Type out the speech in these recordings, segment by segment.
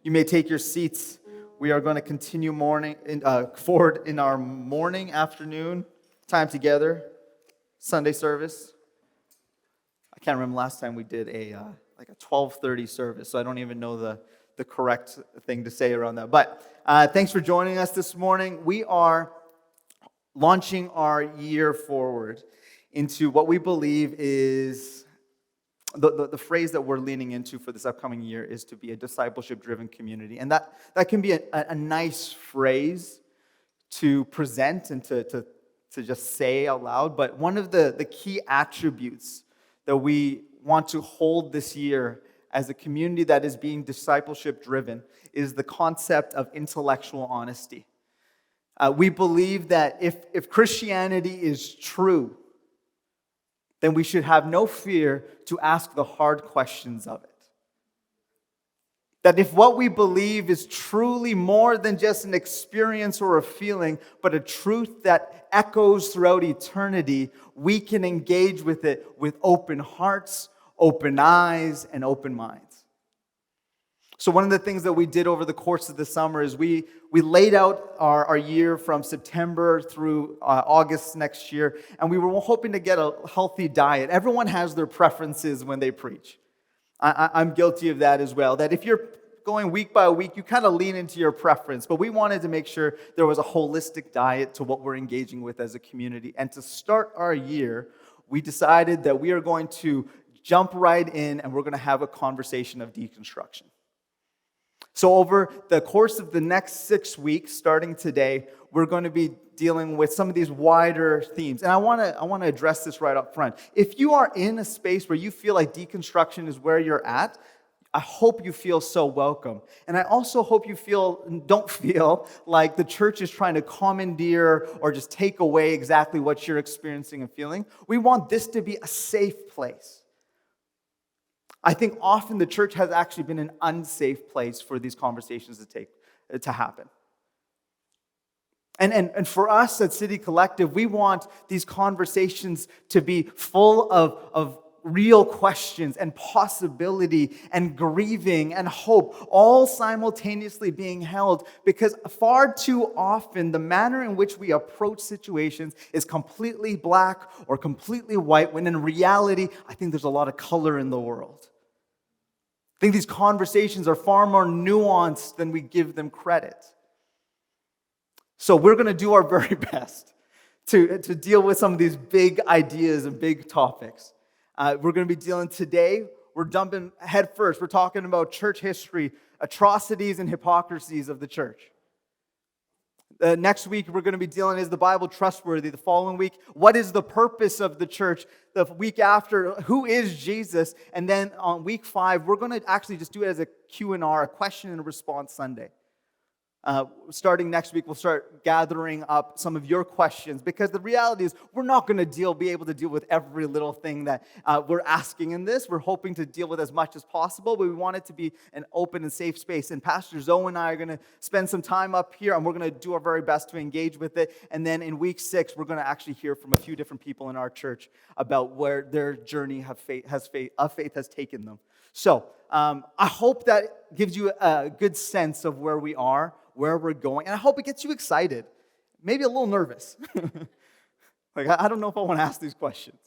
You may take your seats. We are going to continue forward in our morning, afternoon time together, Sunday service. I can't remember last time we did a 12:30 service, so I don't even know the correct thing to say around that. But thanks for joining us this morning. We are launching our year forward into what we believe is the phrase that we're leaning into for this upcoming year is to be a discipleship-driven community. And that can be a nice phrase to present and to just say out loud. But one of the key attributes that we want to hold this year as a community that is being discipleship-driven is the concept of intellectual honesty. We believe that if Christianity is true, then we should have no fear to ask the hard questions of it. That if what we believe is truly more than just an experience or a feeling, but a truth that echoes throughout eternity, we can engage with it with open hearts, open eyes, and open minds. So one of the things that we did over the course of the summer is we laid out our year from September through August next year, and we were hoping to get a healthy diet. Everyone has their preferences when they preach. I'm guilty of that as well, that if you're going week by week, you kind of lean into your preference, but we wanted to make sure there was a holistic diet to what we're engaging with as a community. And to start our year, we decided that we are going to jump right in and we're going to have a conversation of deconstruction. So over the course of the next 6 weeks, starting today, we're going to be dealing with some of these wider themes. And I want to address this right up front. If you are in a space where you feel like deconstruction is where you're at, I hope you feel so welcome. And I also hope you don't feel like the church is trying to commandeer or just take away exactly what you're experiencing and feeling. We want this to be a safe place. I think often the church has actually been an unsafe place for these conversations to happen. And for us at City Collective, we want these conversations to be full of real questions and possibility and grieving and hope, all simultaneously being held, because far too often the manner in which we approach situations is completely black or completely white, when in reality, I think there's a lot of color in the world. I think these conversations are far more nuanced than we give them credit. So we're going to do our very best to deal with some of these big ideas and big topics. We're going to be dealing today, we're jumping head first. We're talking about church history, atrocities and hypocrisies of the church. Next week, we're going to be dealing, is the Bible trustworthy? The following week, what is the purpose of the church? The week after, who is Jesus? And then on week 5, we're going to actually just do it as a Q&R, a question and response Sunday. Starting next week, we'll start gathering up some of your questions, because the reality is we're not going to be able to deal with every little thing that we're asking in this. We're hoping to deal with as much as possible, but we want it to be an open and safe space. And Pastor Zoe and I are going to spend some time up here, and we're going to do our very best to engage with it. And then in week 6, we're going to actually hear from a few different people in our church about where their journey of faith has taken them. So I hope that gives you a good sense of where we are, where we're going, and I hope it gets you excited, maybe a little nervous. Like, I don't know if I want to ask these questions.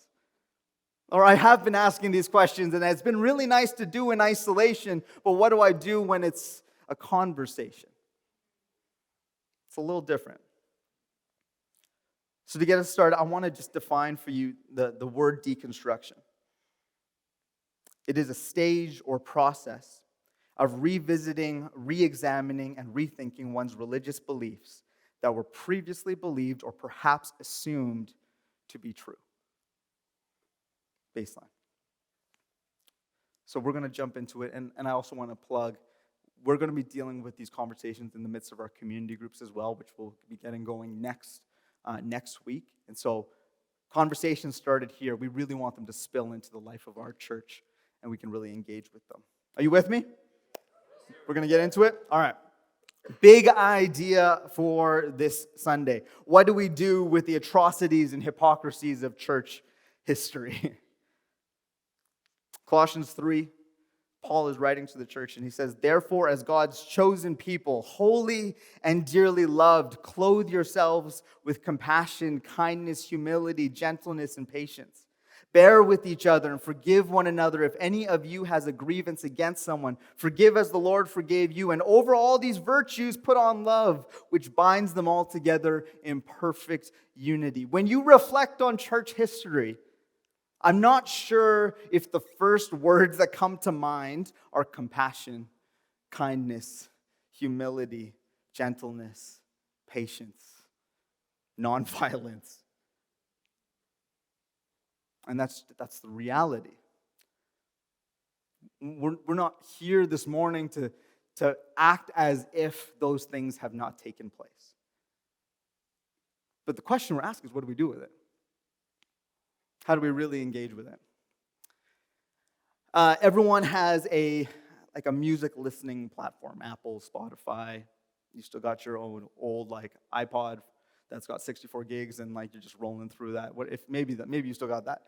Or I have been asking these questions, and it's been really nice to do in isolation, but what do I do when it's a conversation? It's a little different. So to get us started, I want to just define for you the word deconstruction. It is a stage or process of revisiting, reexamining, and rethinking one's religious beliefs that were previously believed or perhaps assumed to be true. Baseline. So we're going to jump into it, and I also want to plug, we're going to be dealing with these conversations in the midst of our community groups as well, which we'll be getting going next week. And so conversations started here. We really want them to spill into the life of our church, and we can really engage with them. Are you with me? We're going to get into it? All right. Big idea for this Sunday. What do we do with the atrocities and hypocrisies of church history? Colossians 3, Paul is writing to the church, and he says, "Therefore, as God's chosen people, holy and dearly loved, clothe yourselves with compassion, kindness, humility, gentleness, and patience. Bear with each other and forgive one another. If any of you has a grievance against someone, forgive as the Lord forgave you. And over all these virtues, put on love, which binds them all together in perfect unity." When you reflect on church history, I'm not sure if the first words that come to mind are compassion, kindness, humility, gentleness, patience, nonviolence. And that's the reality. We're not here this morning to act as if those things have not taken place. But the question we're asking is, what do we do with it? How do we really engage with it? Everyone has a music listening platform, Apple, Spotify. You still got your own old iPod that's got 64 gigs and you're just rolling through that. What if maybe you still got that?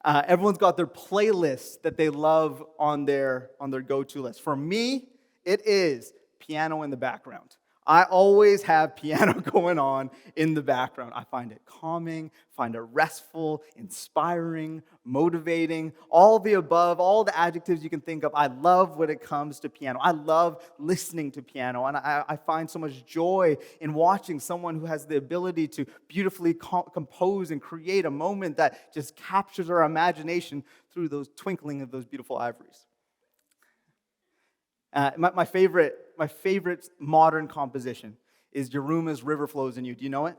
Everyone's got their playlist that they love on their go-to list. For me, it is piano in the background. I always have piano going on in the background. I find it calming, find it restful, inspiring, motivating, all the above, all the adjectives you can think of. I love when it comes to piano. I love listening to piano, and I find so much joy in watching someone who has the ability to beautifully compose and create a moment that just captures our imagination through those twinkling of those beautiful ivories. My favorite modern composition is Yaruma's "River Flows in You." Do you know it?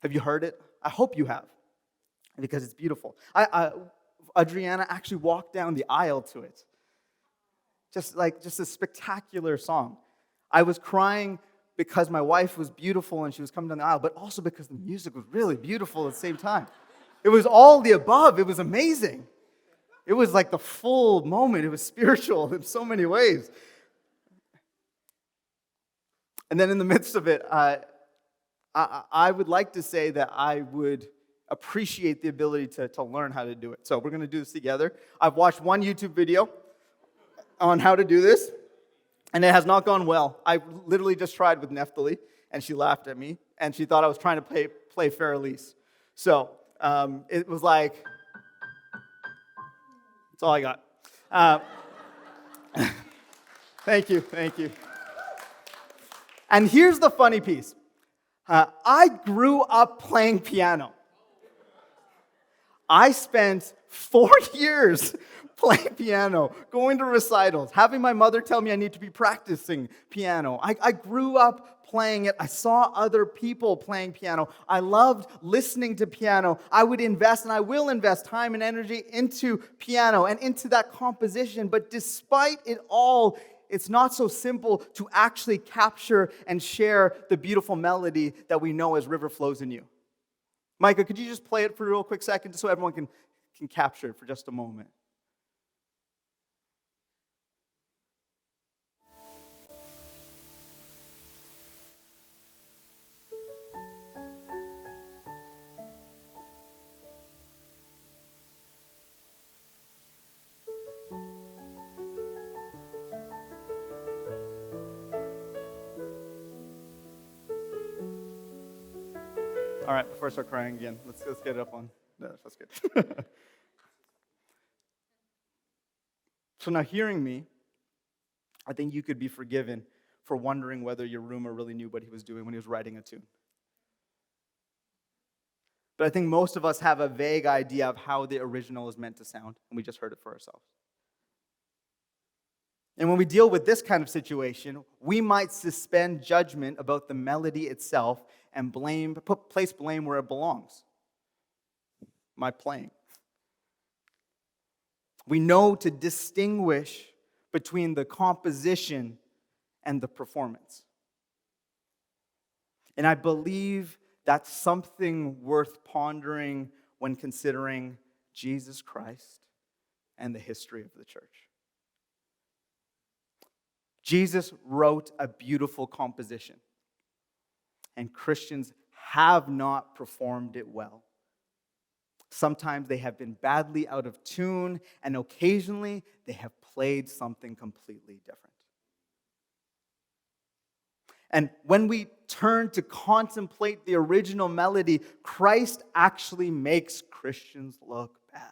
Have you heard it? I hope you have, because it's beautiful. Adriana actually walked down the aisle to it. Just a spectacular song. I was crying because my wife was beautiful and she was coming down the aisle, but also because the music was really beautiful at the same time. It was all the above. It was amazing. It was like the full moment. It was spiritual in so many ways. And then in the midst of it, I would like to say that I would appreciate the ability to learn how to do it. So we're going to do this together. I've watched one YouTube video on how to do this, and it has not gone well. I literally just tried with Neftali, and she laughed at me, and she thought I was trying to play Fair Elise. So it was like... That's all I got. Thank you. And here's the funny piece. I grew up playing piano. I spent 4 years playing piano, going to recitals, having my mother tell me I need to be practicing piano. I grew up playing it. I saw other people playing piano. I loved listening to piano. I would invest, and I will invest time and energy into piano and into that composition. But despite it all, it's not so simple to actually capture and share the beautiful melody that we know as "River Flows in You." Micah, could you just play it for a real quick second just so everyone can capture it for just a moment? All right, before I start crying again, let's get it up on. No, that's good. So now, hearing me, I think you could be forgiven for wondering whether your roomer really knew what he was doing when he was writing a tune. But I think most of us have a vague idea of how the original is meant to sound, and we just heard it for ourselves. And when we deal with this kind of situation, we might suspend judgment about the melody itself and place blame where it belongs. My playing. We know to distinguish between the composition and the performance. And I believe that's something worth pondering when considering Jesus Christ and the history of the church. Jesus wrote a beautiful composition, and Christians have not performed it well. Sometimes they have been badly out of tune, and occasionally they have played something completely different. And when we turn to contemplate the original melody, Christ actually makes Christians look bad.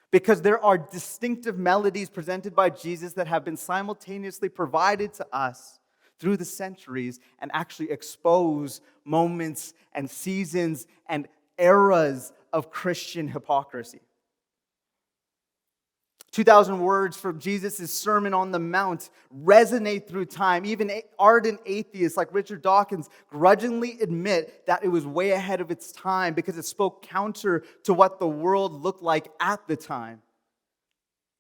Because there are distinctive melodies presented by Jesus that have been simultaneously provided to us through the centuries and actually expose moments and seasons and eras of Christian hypocrisy. 2,000 words from Jesus' Sermon on the Mount resonate through time. Even ardent atheists like Richard Dawkins grudgingly admit that it was way ahead of its time because it spoke counter to what the world looked like at the time.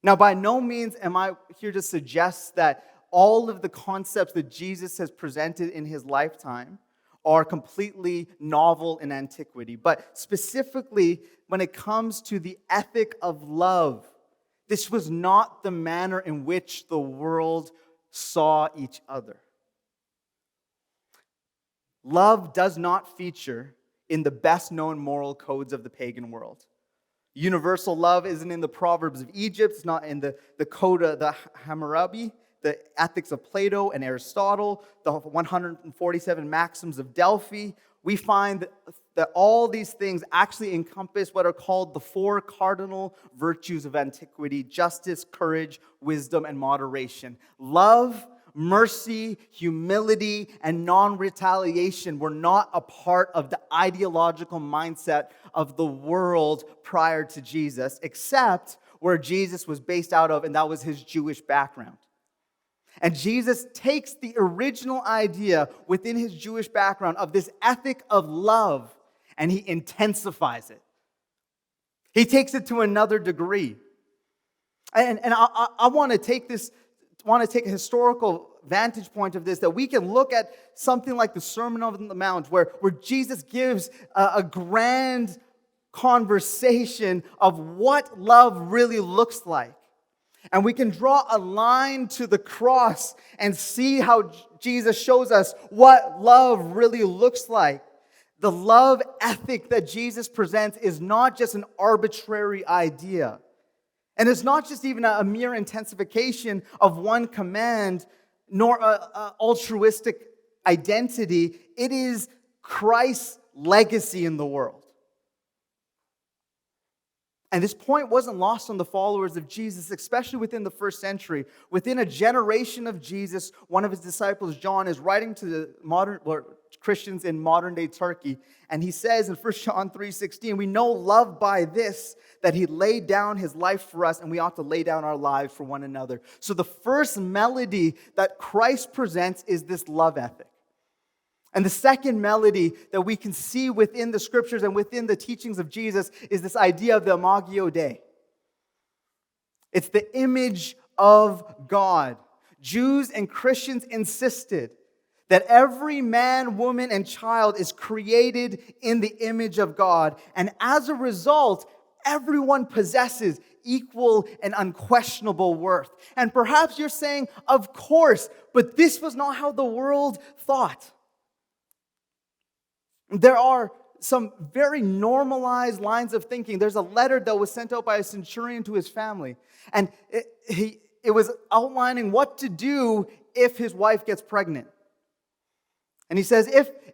Now, by no means am I here to suggest that all of the concepts that Jesus has presented in his lifetime are completely novel in antiquity. But specifically, when it comes to the ethic of love, this was not the manner in which the world saw each other. Love does not feature in the best-known moral codes of the pagan world. Universal love isn't in the Proverbs of Egypt. It's not in the Coda, the Hammurabi, the Ethics of Plato and Aristotle, the 147 Maxims of Delphi. We find that all these things actually encompass what are called the four cardinal virtues of antiquity: justice, courage, wisdom, and moderation. Love, mercy, humility, and non-retaliation were not a part of the ideological mindset of the world prior to Jesus, except where Jesus was based out of, and that was his Jewish background. And Jesus takes the original idea within his Jewish background of this ethic of love, and he intensifies it. He takes it to another degree. And I want to take a historical vantage point of this, that we can look at something like the Sermon on the Mount, where Jesus gives a grand conversation of what love really looks like. And we can draw a line to the cross and see how Jesus shows us what love really looks like. The love ethic that Jesus presents is not just an arbitrary idea. And it's not just even a mere intensification of one command, nor an altruistic identity. It is Christ's legacy in the world. And this point wasn't lost on the followers of Jesus, especially within the first century. Within a generation of Jesus, one of his disciples, John, is writing to the Christians in modern-day Turkey. And he says in 1 John 3:16, we know love by this, that he laid down his life for us, and we ought to lay down our lives for one another. So the first melody that Christ presents is this love ethic. And the second melody that we can see within the scriptures and within the teachings of Jesus is this idea of the Imago Dei. It's the image of God. Jews and Christians insisted that every man, woman, and child is created in the image of God. And as a result, everyone possesses equal and unquestionable worth. And perhaps you're saying, of course, but this was not how the world thought. There are some very normalized lines of thinking. There's a letter that was sent out by a centurion to his family. And it was outlining what to do if his wife gets pregnant. And he says,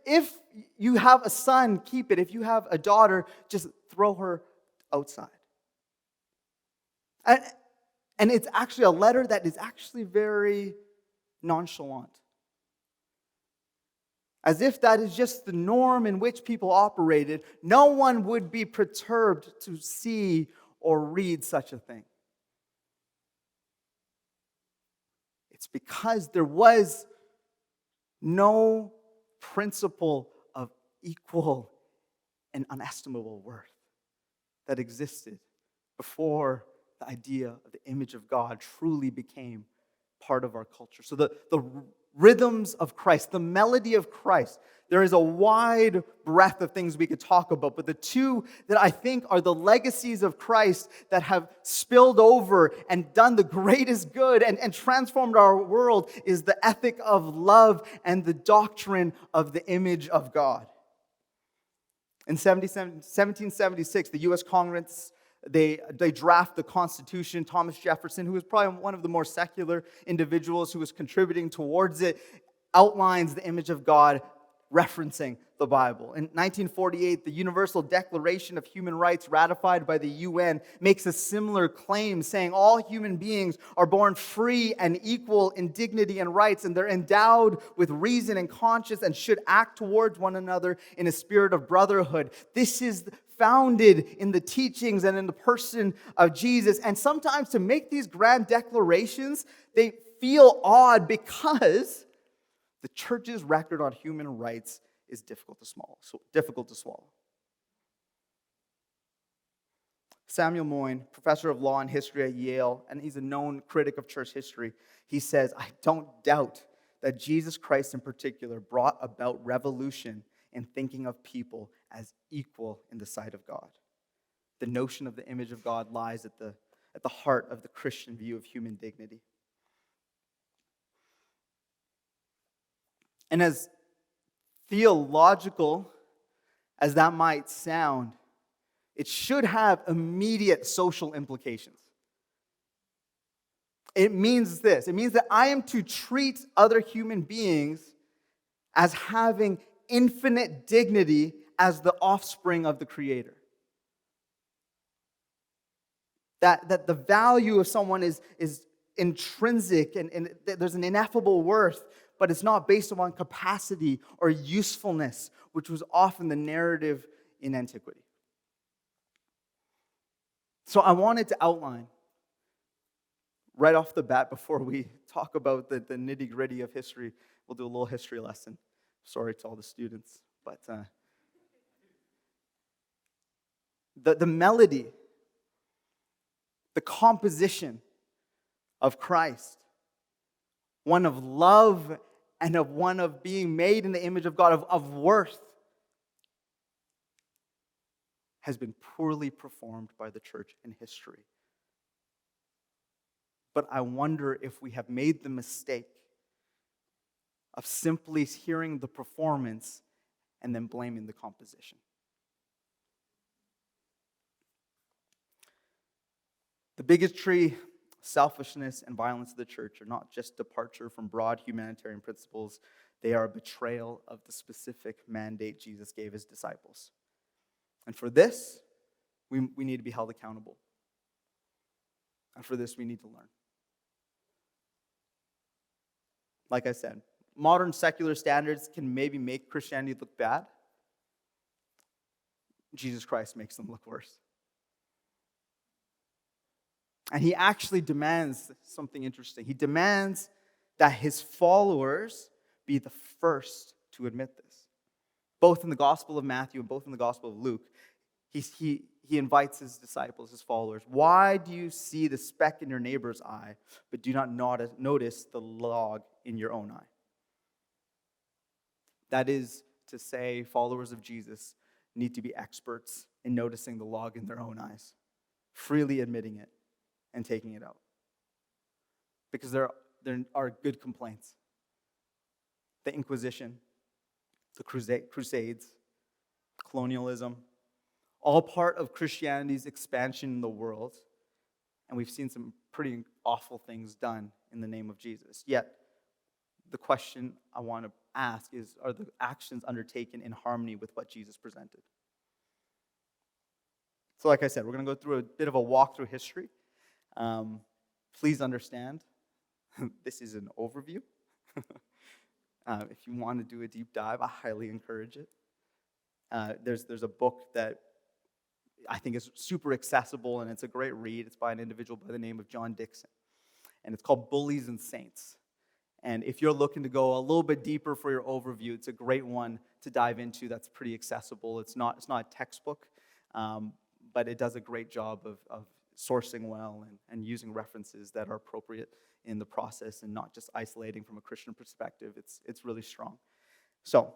if you have a son, keep it. If you have a daughter, just throw her outside. And it's actually a letter that is actually very nonchalant. As if that is just the norm in which people operated, no one would be perturbed to see or read such a thing. It's because there was no principle of equal and unestimable worth that existed before the idea of the image of God truly became part of our culture. So the rhythms of Christ, the melody of Christ. There is a wide breadth of things we could talk about, but the two that I think are the legacies of Christ that have spilled over and done the greatest good and transformed our world is the ethic of love and the doctrine of the image of God. In 1776, the U.S. Congress, they draft the Constitution. Thomas Jefferson, who was probably one of the more secular individuals who was contributing towards it, outlines the image of God referencing the Bible. In 1948, the Universal Declaration of Human Rights, ratified by the UN, makes a similar claim, saying all human beings are born free and equal in dignity and rights, and they're endowed with reason and conscience and should act towards one another in a spirit of brotherhood. This is founded in the teachings and in the person of Jesus. And sometimes to make these grand declarations, they feel odd because the church's record on human rights is difficult to swallow. Samuel Moyne, professor of law and history at Yale, and he's a known critic of church history, he says, I don't doubt that Jesus Christ in particular brought about revolution in thinking of people as equal in the sight of God. The notion of the image of God lies at the heart of the Christian view of human dignity. And as theological as that might sound, it should have immediate social implications. It means this. It means that I am to treat other human beings as having infinite dignity as the offspring of the Creator. That the value of someone is intrinsic and there's an ineffable worth, but it's not based upon capacity or usefulness, which was often the narrative in antiquity. So I wanted to outline, right off the bat, before we talk about the nitty-gritty of history, we'll do a little history lesson. Sorry to all the students, but the melody, the composition of Christ, one of love and of one of being made in the image of God, of worth, has been poorly performed by the church in history. But I wonder if we have made the mistake of simply hearing the performance and then blaming the composition. The bigotry, selfishness, and violence of the church are not just departure from broad humanitarian principles. They are a betrayal of the specific mandate Jesus gave his disciples. And for this, we need to be held accountable. And for this, we need to learn. Like I said, modern secular standards can maybe make Christianity look bad. Jesus Christ makes them look worse. And he actually demands something interesting. He demands that his followers be the first to admit this. Both in the Gospel of Matthew and both in the Gospel of Luke, he invites his disciples, his followers, why do you see the speck in your neighbor's eye, but do not notice the log in your own eye? That is to say, followers of Jesus need to be experts in noticing the log in their own eyes, freely admitting it and taking it out. Because there are good complaints. The Inquisition, the Crusades, colonialism, all part of Christianity's expansion in the world. And we've seen some pretty awful things done in the name of Jesus. Yet, the question I want to ask is, are the actions undertaken in harmony with what Jesus presented? So like I said, we're going to go through a bit of a walk through history. Please understand, this is an overview. If you want to do a deep dive, I highly encourage it. There's a book that I think is super accessible, and it's a great read. It's by an individual by the name of John Dixon, and it's called Bullies and Saints. And if you're looking to go a little bit deeper for your overview, it's a great one to dive into. That's pretty accessible. It's not a textbook, but it does a great job of sourcing well and using references that are appropriate in the process and not just isolating from a Christian perspective. It's really strong. So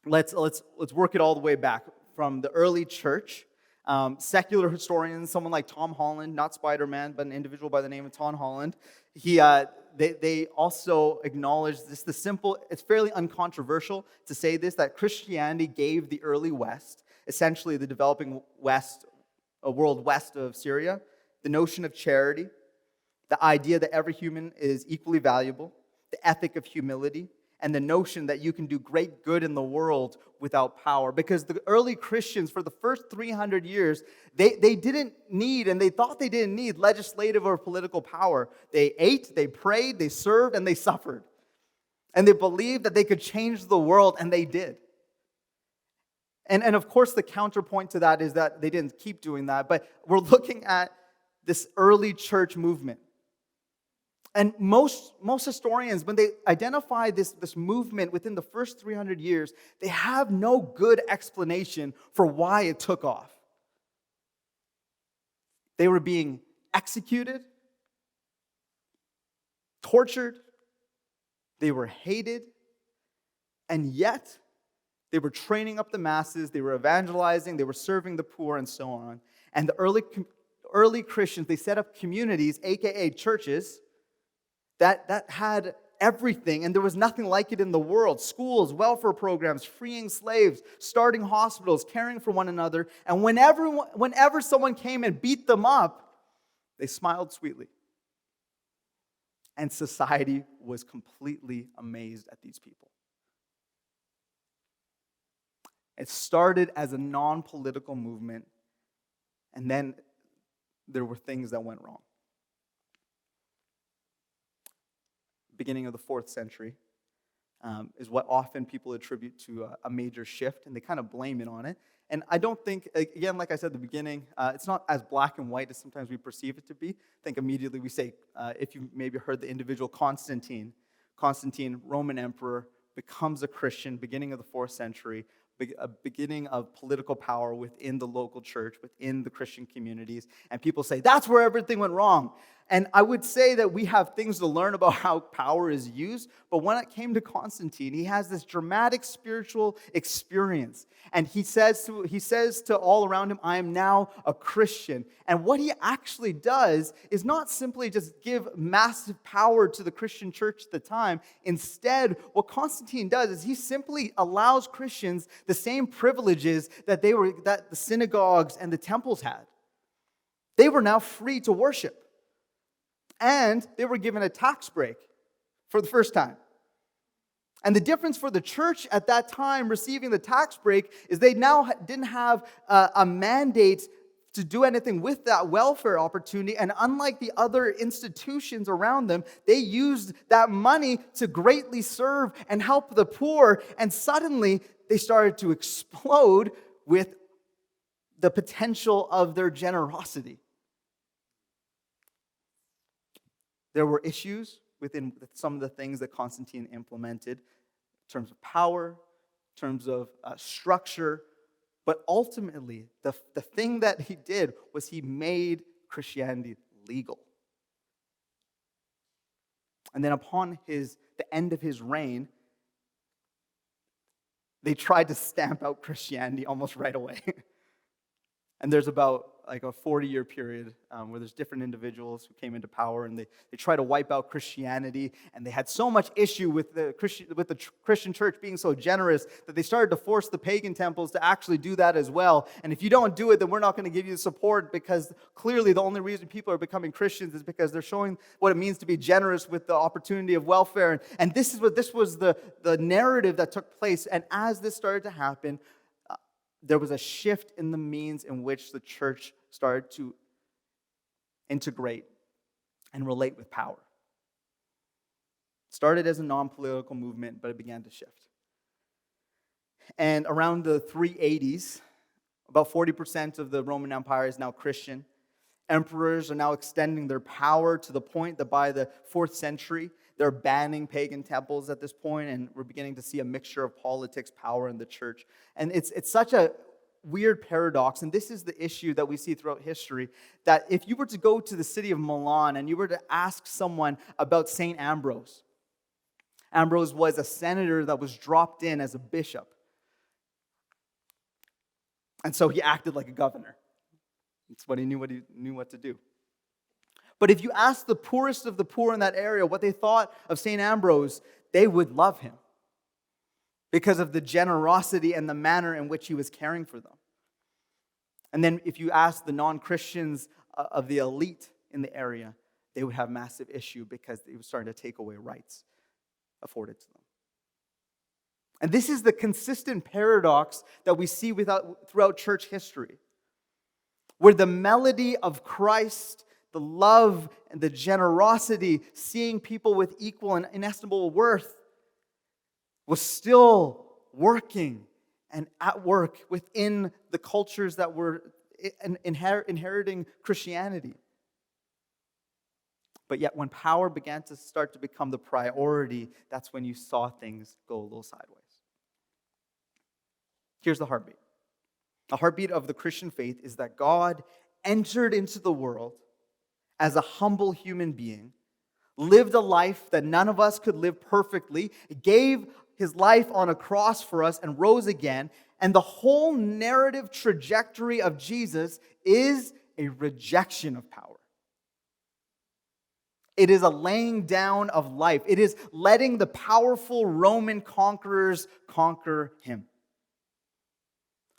let's work it all the way back from the early church. Secular historians, someone like Tom Holland, not Spider-Man, but an individual by the name of Tom Holland, they also acknowledge this, it's fairly uncontroversial to say this, that Christianity gave the early West, essentially the developing West, a world west of Syria, the notion of charity, the idea that every human is equally valuable, the ethic of humility, and the notion that you can do great good in the world without power. Because the early Christians, for the first 300 years, they didn't need, and they thought they didn't need, legislative or political power. They ate, they prayed, they served, and they suffered. And they believed that they could change the world, and they did. And of course, the counterpoint to that is that they didn't keep doing that, but we're looking at this early church movement. And most historians, when they identify this movement within the first 300 years, they have no good explanation for why it took off. They were being executed, tortured, they were hated, and yet they were training up the masses, they were evangelizing, they were serving the poor, and so on. And the early Christians, they set up communities, aka churches, that had everything, and there was nothing like it in the world. Schools, welfare programs, freeing slaves, starting hospitals, caring for one another. And whenever someone came and beat them up, they smiled sweetly. And society was completely amazed at these people. It started as a non-political movement, and then there were things that went wrong. Beginning of the 4th century is what often people attribute to a major shift, and they kind of blame it on it. And I don't think, again, like I said at the beginning, it's not as black and white as sometimes we perceive it to be. I think immediately we say, if you maybe heard the individual Constantine, Roman emperor, becomes a Christian, beginning of the 4th century, a beginning of political power within the local church, within the Christian communities, and people say, that's where everything went wrong. And I would say that we have things to learn about how power is used, but when it came to Constantine, he has this dramatic spiritual experience. And he says to all around him, I am now a Christian. And what he actually does is not simply just give massive power to the Christian church at the time. Instead, what Constantine does is he simply allows Christians the same privileges that the synagogues and the temples had. They were now free to worship. And they were given a tax break for the first time. And the difference for the church at that time receiving the tax break is they now didn't have a mandate to do anything with that welfare opportunity. And unlike the other institutions around them, they used that money to greatly serve and help the poor. And suddenly they started to explode with the potential of their generosity. There were issues within some of the things that Constantine implemented in terms of power, in terms of structure, but ultimately, the thing that he did was he made Christianity legal. And then upon the end of his reign, they tried to stamp out Christianity almost right away. And there's about like a 40-year period where there's different individuals who came into power, and they try to wipe out Christianity, and they had so much issue with the Christian church being so generous that they started to force the pagan temples to actually do that as well. And if you don't do it, then we're not going to give you the support, because clearly the only reason people are becoming Christians is because they're showing what it means to be generous with the opportunity of welfare. And this was the narrative that took place. And as this started to happen, there was a shift in the means in which the church started to integrate and relate with power. It started as a non-political movement, but it began to shift. And around the 380s, about 40% of the Roman Empire is now Christian. Emperors are now extending their power to the point that by the 4th century, they're banning pagan temples at this point, and we're beginning to see a mixture of politics, power, and the church. And it's such a weird paradox, and this is the issue that we see throughout history, that if you were to go to the city of Milan and you were to ask someone about St. Ambrose, Ambrose was a senator that was dropped in as a bishop. And so he acted like a governor. It's what he knew what to do. But if you ask the poorest of the poor in that area what they thought of St. Ambrose, they would love him because of the generosity and the manner in which he was caring for them. And then if you ask the non-Christians of the elite in the area, they would have massive issue because they were starting to take away rights afforded to them. And this is the consistent paradox that we see throughout church history, where the melody of Christ, the love and the generosity, seeing people with equal and inestimable worth, was still working and at work within the cultures that were inheriting Christianity. But yet when power began to start to become the priority, that's when you saw things go a little sideways. Here's the heartbeat. The heartbeat of the Christian faith is that God entered into the world as a humble human being, lived a life that none of us could live perfectly, gave his life on a cross for us and rose again. And the whole narrative trajectory of Jesus is a rejection of power. It is a laying down of life. It is letting the powerful Roman conquerors conquer him.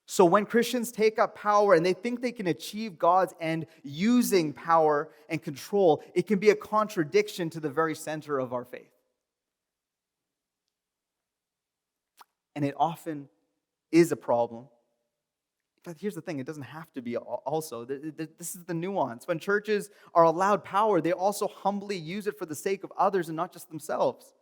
So when Christians take up power and they think they can achieve God's end using power and control, it can be a contradiction to the very center of our faith. And it often is a problem. But here's the thing, it doesn't have to be also. This is the nuance. When churches are allowed power, they also humbly use it for the sake of others and not just themselves.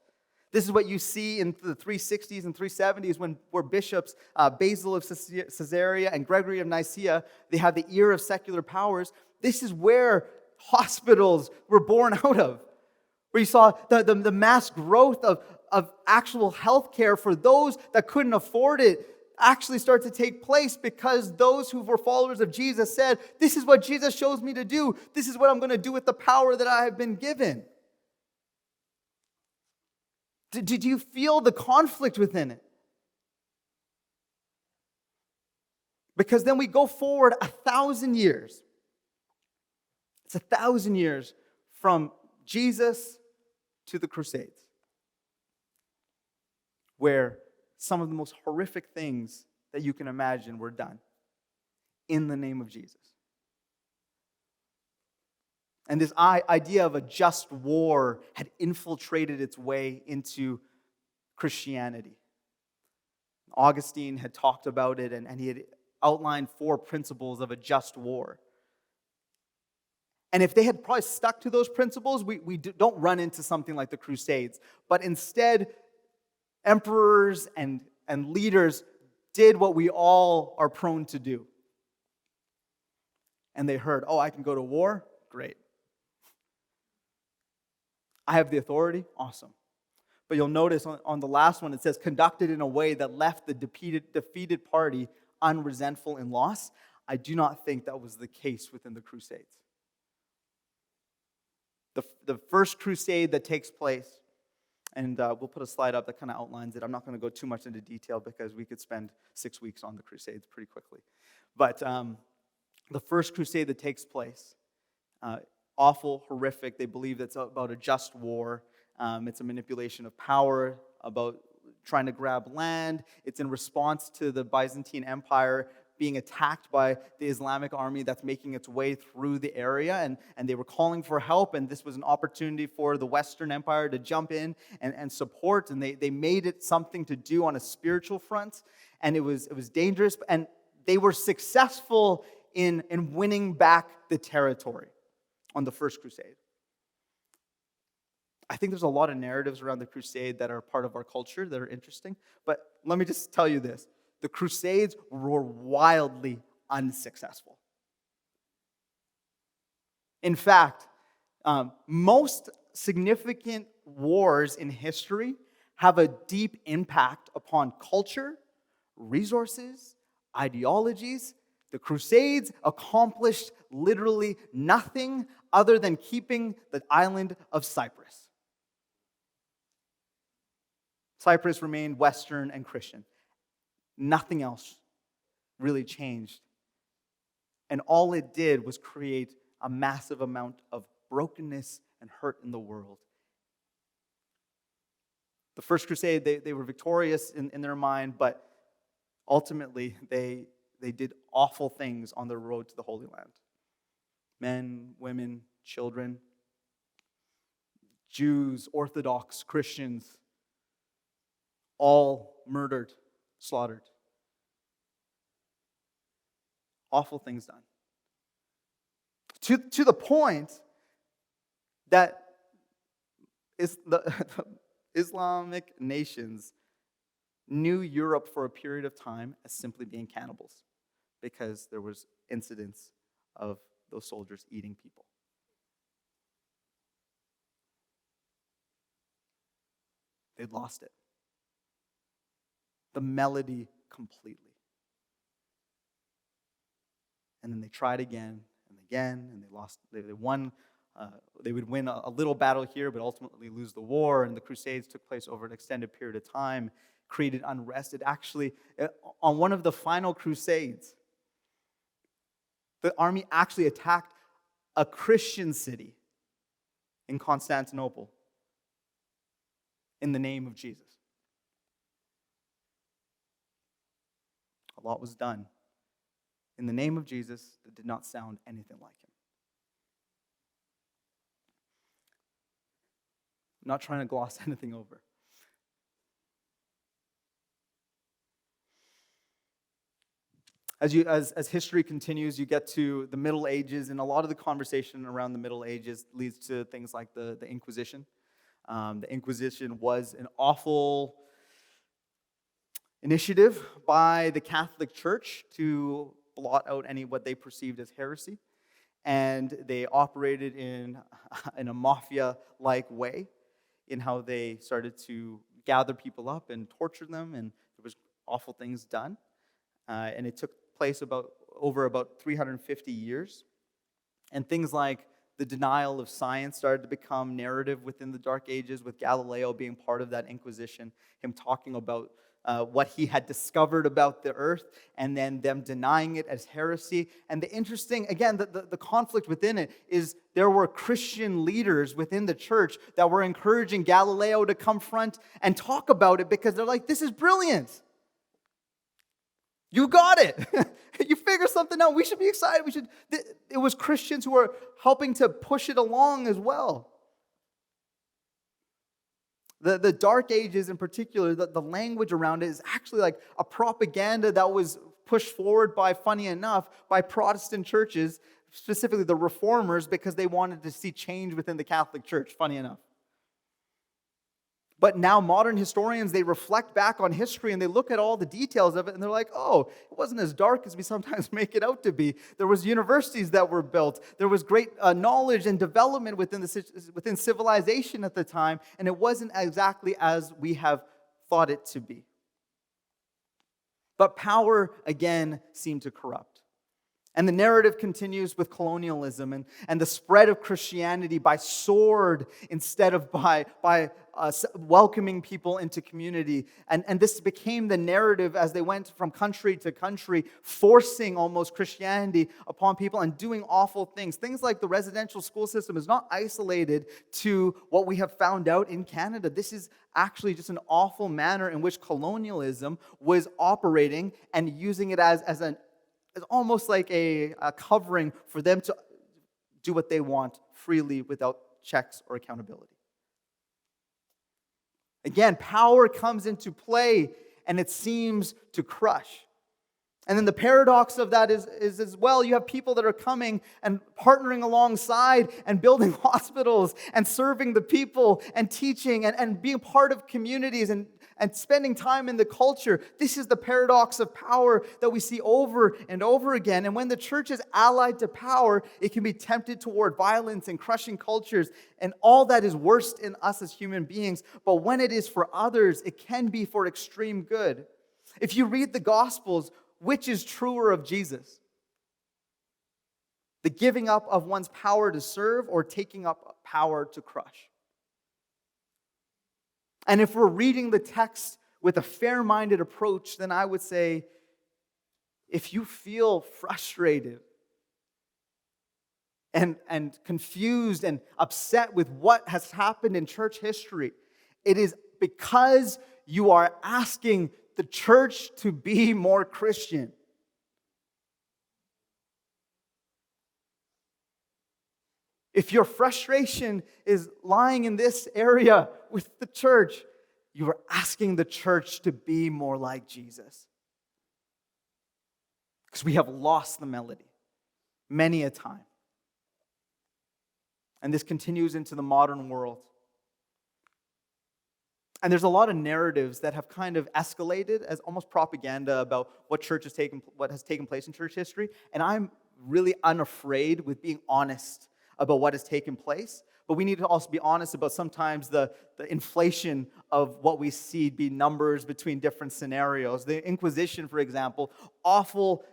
This is what you see in the 360s and 370s where bishops, Basil of Caesarea and Gregory of Nicaea, they have the ear of secular powers. This is where hospitals were born out of. Where you saw the mass growth of actual health care for those that couldn't afford it actually start to take place because those who were followers of Jesus said, this is what Jesus shows me to do. This is what I'm going to do with the power that I have been given. Did you feel the conflict within it? Because then we go forward 1,000 years. It's 1,000 years from Jesus to the Crusades, where some of the most horrific things that you can imagine were done in the name of Jesus. And this idea of a just war had infiltrated its way into Christianity. Augustine had talked about it, and he had outlined 4 principles of a just war. And if they had probably stuck to those principles, we don't run into something like the Crusades. But instead, emperors and leaders did what we all are prone to do. And they heard, I can go to war? Great. I have the authority? Awesome. But you'll notice on the last one, it says, conducted in a way that left the defeated party unresentful in loss. I do not think that was the case within the Crusades. The first crusade that takes place, and we'll put a slide up that kind of outlines it. I'm not going to go too much into detail because we could spend 6 weeks on the Crusades pretty quickly. But the first crusade that takes place, awful, horrific. They believe it's about a just war. It's a manipulation of power, about trying to grab land. It's in response to the Byzantine Empire being attacked by the Islamic army that's making its way through the area, and they were calling for help, and this was an opportunity for the Western Empire to jump in and support, and they made it something to do on a spiritual front, and it was dangerous, and they were successful in winning back the territory on the First Crusade. I think there's a lot of narratives around the Crusade that are part of our culture that are interesting, but let me just tell you this. The Crusades were wildly unsuccessful. In fact, most significant wars in history have a deep impact upon culture, resources, ideologies. The Crusades accomplished literally nothing other than keeping the island of Cyprus. Cyprus remained Western and Christian. Nothing else really changed. And all it did was create a massive amount of brokenness and hurt in the world. The First Crusade, they were victorious in their mind, but ultimately they did awful things on the road to the Holy Land. Men, women, children, Jews, Orthodox, Christians, all murdered, slaughtered. Awful things done. To the point that the Islamic nations knew Europe for a period of time as simply being cannibals because there was incidents of those soldiers eating people. They'd lost it. The melody completely. And then they tried again and again, and they lost. They won. They would win a little battle here, but ultimately lose the war. And the Crusades took place over an extended period of time, created unrest. It actually, on one of the final Crusades, the army actually attacked a Christian city in Constantinople in the name of Jesus. A lot was done in the name of Jesus that did not sound anything like him. I'm not trying to gloss anything over. As history continues, you get to the Middle Ages, and a lot of the conversation around the Middle Ages leads to things like the Inquisition. The Inquisition was an awful initiative by the Catholic Church to blot out what they perceived as heresy, and they operated in a mafia-like way in how they started to gather people up and torture them, and there was awful things done, and it took place over about 350 years, and things like the denial of science started to become narrative within the Dark Ages, with Galileo being part of that Inquisition, him talking about what he had discovered about the earth, and then them denying it as heresy. And the interesting, again, the conflict within it is there were Christian leaders within the church that were encouraging Galileo to come front and talk about it because they're like, this is brilliant. You got it. You figure something out. We should be excited. It was Christians who were helping to push it along as well. The Dark Ages in particular, the language around it is actually like a propaganda that was pushed forward by, funny enough, by Protestant churches, specifically the Reformers, because they wanted to see change within the Catholic Church, funny enough. But now modern historians, they reflect back on history and they look at all the details of it and they're like, oh, it wasn't as dark as we sometimes make it out to be. There was universities that were built. There was great knowledge and development within civilization at the time, and it wasn't exactly as we have thought it to be. But power, again, seemed to corrupt. And the narrative continues with colonialism and the spread of Christianity by sword instead of by welcoming people into community. And this became the narrative as they went from country to country, forcing almost Christianity upon people and doing awful things. Things like the residential school system is not isolated to what we have found out in Canada. This is actually just an awful manner in which colonialism was operating and using it as almost like a covering for them to do what they want freely without checks or accountability. Again, power comes into play and it seems to crush. And then the paradox of that is as well, you have people that are coming and partnering alongside and building hospitals and serving the people and teaching and being part of communities and spending time in the culture. This is the paradox of power that we see over and over again. And when the church is allied to power, it can be tempted toward violence and crushing cultures and all that is worst in us as human beings. But when it is for others, it can be for extreme good. If you read the Gospels, which is truer of Jesus? The giving up of one's power to serve or taking up power to crush? And if we're reading the text with a fair-minded approach, then I would say, if you feel frustrated and confused and upset with what has happened in church history, it is because you are asking the church to be more Christian. If your frustration is lying in this area with the church, you are asking the church to be more like Jesus. Because we have lost the melody many a time. And this continues into the modern world. And there's a lot of narratives that have kind of escalated as almost propaganda about what has taken place in church history. And I'm really unafraid with being honest about what has taken place. But we need to also be honest about sometimes the inflation of what we see be numbers between different scenarios. The Inquisition, for example, awful,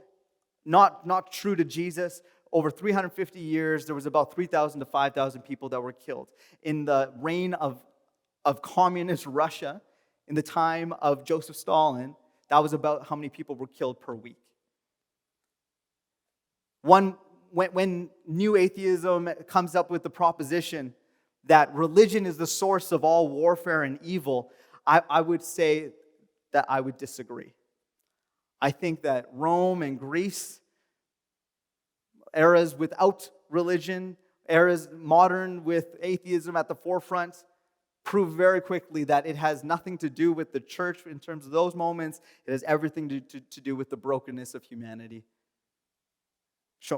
not true to Jesus. Over 350 years, there was about 3,000 to 5,000 people that were killed. In the reign of communist Russia, in the time of Joseph Stalin, that was about how many people were killed per week. When new atheism comes up with the proposition that religion is the source of all warfare and evil, I would say that I would disagree. I think that Rome and Greece, eras without religion, eras modern with atheism at the forefront, prove very quickly that it has nothing to do with the church in terms of those moments. It has everything to do with the brokenness of humanity,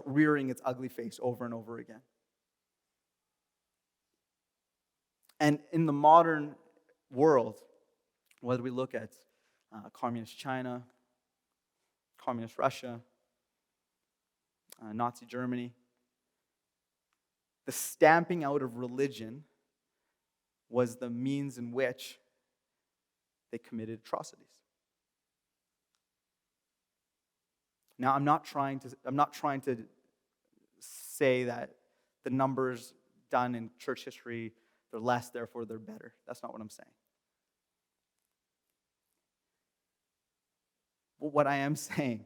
rearing its ugly face over and over again. And in the modern world, whether we look at communist China, communist Russia, Nazi Germany, the stamping out of religion was the means in which they committed atrocities. Now, I'm not trying to say that the numbers done in church history, they're less, therefore they're better. That's not what I'm saying. But what I am saying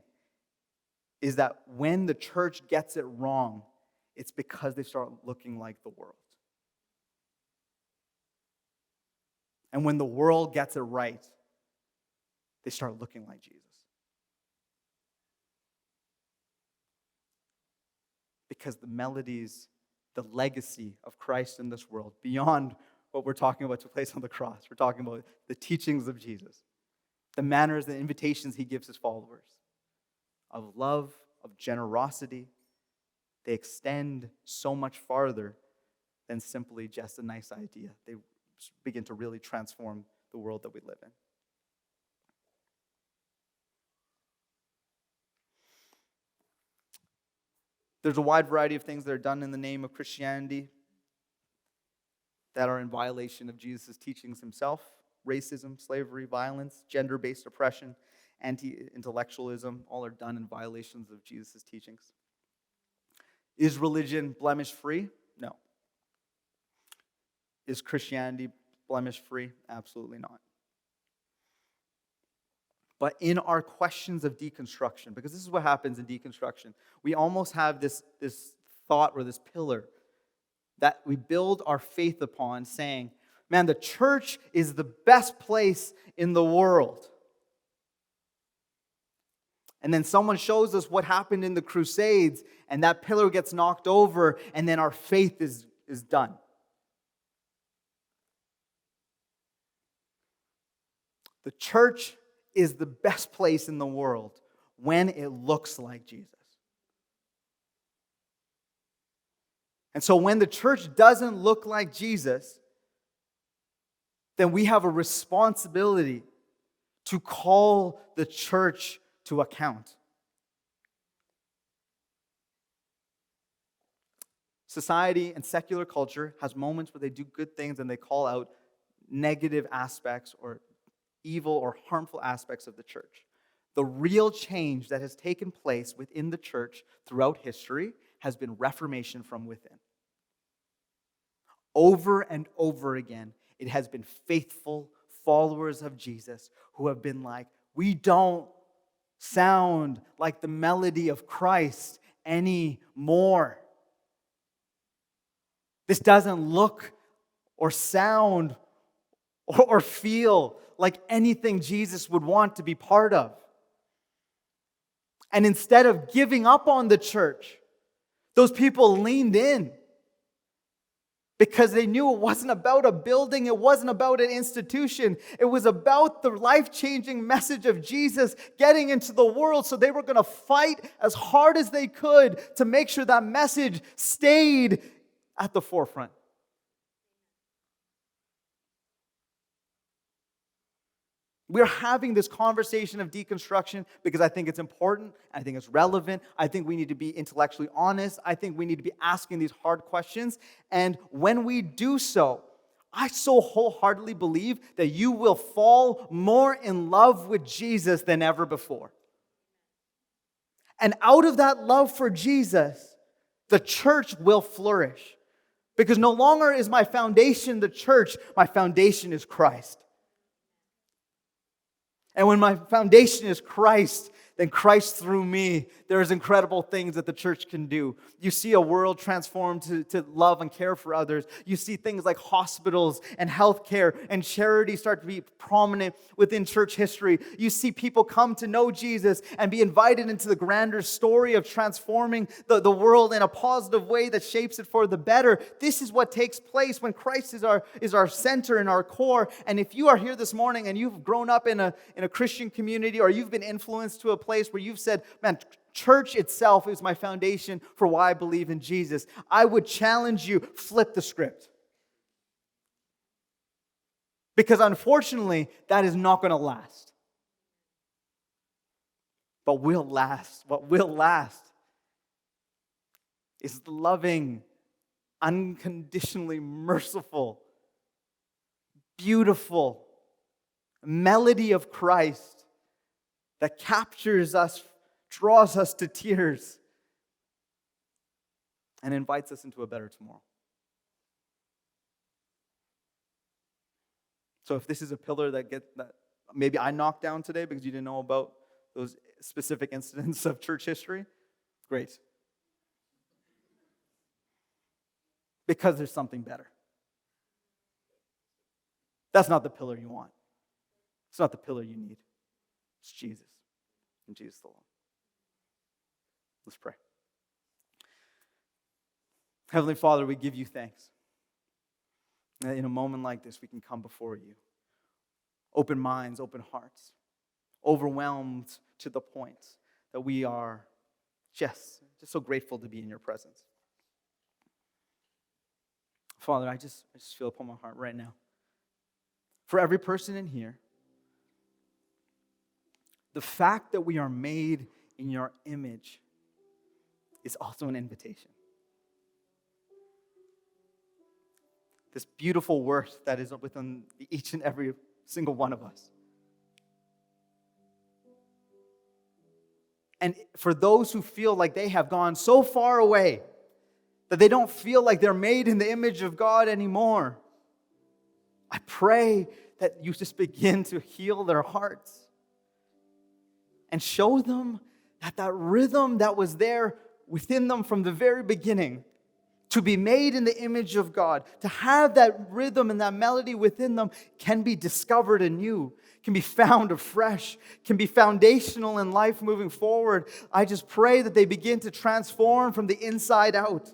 is that when the church gets it wrong, it's because they start looking like the world. And when the world gets it right, they start looking like Jesus. Because the melodies, the legacy of Christ in this world, beyond what we're talking about took place on the cross, we're talking about the teachings of Jesus, the manners, the invitations he gives his followers of love, of generosity. They extend so much farther than simply just a nice idea. They begin to really transform the world that we live in. There's a wide variety of things that are done in the name of Christianity that are in violation of Jesus' teachings himself. Racism, slavery, violence, gender-based oppression, anti-intellectualism, all are done in violations of Jesus' teachings. Is religion blemish-free? No. Is Christianity blemish-free? Absolutely not. But in our questions of deconstruction, because this is what happens in deconstruction, we almost have this thought or this pillar that we build our faith upon, saying, man, the church is the best place in the world. And then someone shows us what happened in the Crusades, and that pillar gets knocked over, and then our faith is done. The church is the best place in the world when it looks like Jesus. And so when the church doesn't look like Jesus, then we have a responsibility to call the church to account. Society and secular culture has moments where they do good things and they call out negative aspects or evil or harmful aspects of the church. The real change that has taken place within the church throughout history has been reformation from within. Over and over again, it has been faithful followers of Jesus who have been like, we don't sound like the melody of Christ anymore. This doesn't look or sound or feel like anything Jesus would want to be part of. And instead of giving up on the church, those people leaned in because they knew it wasn't about a building, it wasn't about an institution. It was about the life-changing message of Jesus getting into the world. So they were going to fight as hard as they could to make sure that message stayed at the forefront. We're having this conversation of deconstruction because I think it's important. I think it's relevant. I think we need to be intellectually honest. I think we need to be asking these hard questions. And when we do so, I so wholeheartedly believe that you will fall more in love with Jesus than ever before. And out of that love for Jesus, the church will flourish. Because no longer is my foundation the church, my foundation is Christ. And when my foundation is Christ, then Christ through me, there's incredible things that the church can do. You see a world transformed to love and care for others. You see things like hospitals and healthcare and charity start to be prominent within church history. You see people come to know Jesus and be invited into the grander story of transforming the world in a positive way that shapes it for the better. This is what takes place when Christ is our center and our core. And if you are here this morning and you've grown up in a Christian community, or you've been influenced to a place where you've said, man, church itself is my foundation for why I believe in Jesus, I would challenge you, flip the script. Because unfortunately, that is not going to last. But will last. What will last is the loving, unconditionally merciful, beautiful melody of Christ that captures us, draws us to tears, and invites us into a better tomorrow. So if this is a pillar that maybe I knocked down today because you didn't know about those specific incidents of church history, great. Because there's something better. That's not the pillar you want. It's not the pillar you need. It's Jesus. And Jesus alone. Let's pray. Heavenly Father, we give you thanks. That in a moment like this, we can come before you. Open minds, open hearts. Overwhelmed to the point that we are just so grateful to be in your presence. Father, I just feel upon my heart right now. For every person in here, the fact that we are made in your image is also an invitation. This beautiful worth that is within each and every single one of us. And for those who feel like they have gone so far away that they don't feel like they're made in the image of God anymore, I pray that you just begin to heal their hearts and show them that rhythm that was there within them from the very beginning, to be made in the image of God, to have that rhythm and that melody within them can be discovered anew, can be found afresh, can be foundational in life moving forward. I just pray that they begin to transform from the inside out.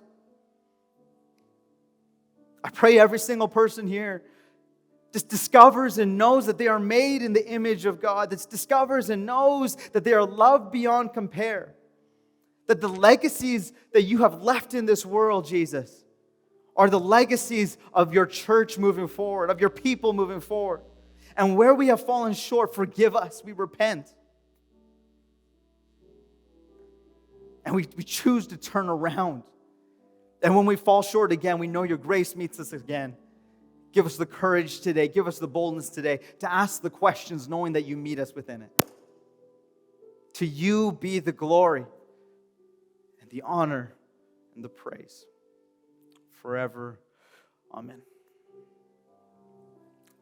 I pray every single person here just discovers and knows that they are made in the image of God, that discovers and knows that they are loved beyond compare, that the legacies that you have left in this world, Jesus, are the legacies of your church moving forward, of your people moving forward. And where we have fallen short, forgive us. We repent. And we choose to turn around. And when we fall short again, we know your grace meets us again. Give us the courage today, give us the boldness today to ask the questions knowing that you meet us within it. To you be the glory and the honor and the praise forever. Amen.